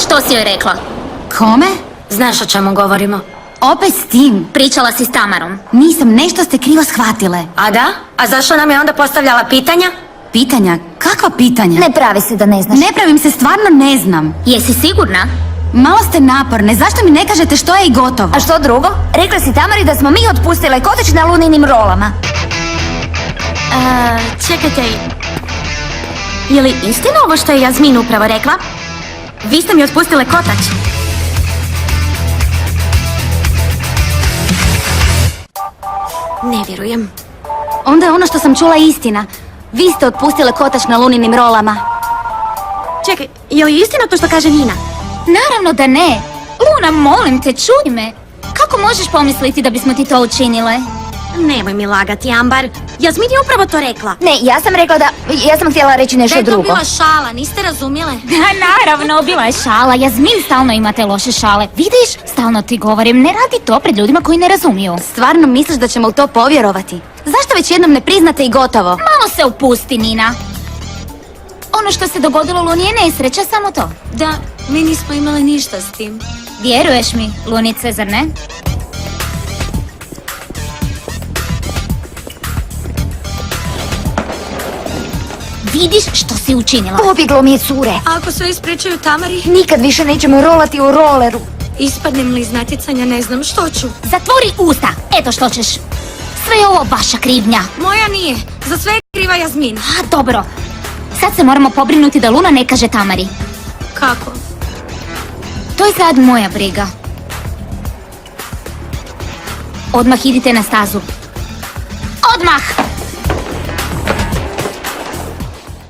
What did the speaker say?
Što si joj rekla? Kome? Znaš o čemu govorimo? Opet s tim. Pričala si s Tamarom. Nisam, nešto ste krivo shvatile. A da? A zašto nam je onda postavljala pitanja? Pitanja? Kakva pitanja? Ne pravi se da ne znaš. Ne pravim se, stvarno ne znam. Jesi sigurna? Malo ste naporne, zašto mi ne kažete što je i gotovo? A što drugo? Rekla si Tamari da smo mi otpustile kotač na Luninim rolama. Čekajte. Je li istina ovo što je Jasmin upravo rekla? Vi ste mi otpustile kotač. Ne vjerujem. Onda je ono što sam čula istina. Vi ste otpustile kotač na Luninim rolama. Čekaj, je li istina to što kaže Nina? Naravno da ne. Luna, molim te, čuj me. Kako možeš pomisliti da bismo ti to učinile? Nemoj mi lagati, Ambar. Jasmin je upravo to rekla. Ne, ja sam rekla da... Ja sam htjela reći nešto drugo. Da je to bila šala, niste razumjele? Da, naravno, bila je šala. Jasmin, stalno imate loše šale. Vidiš? Stalno ti govorim, ne radi to pred ljudima koji ne razumiju. Stvarno misliš da ćemo u to povjerovati? Zašto već jednom ne priznate i gotovo? Malo se upusti, Nina. Ono što se dogodilo Luni je nesreća, samo to. Da, mi nismo imali ništa s tim. Vjeruješ mi, Lunice, zar ne? Vidiš što si učinila? Pobjeglo mi je cure. A ako se ispričaju Tamari, Nikad više nećemo rolati u roleru. ispadnem li iz natjecanja, ne znam što ću. Zatvori usta, eto što ćeš. Sve je ovo vaša krivnja. Moja nije, za sve je kriva Jasmin. A, dobro. Sad se moramo pobrinuti da Luna ne kaže Tamari. Kako? To je sad moja briga. Odmah idite na stazu. Odmah!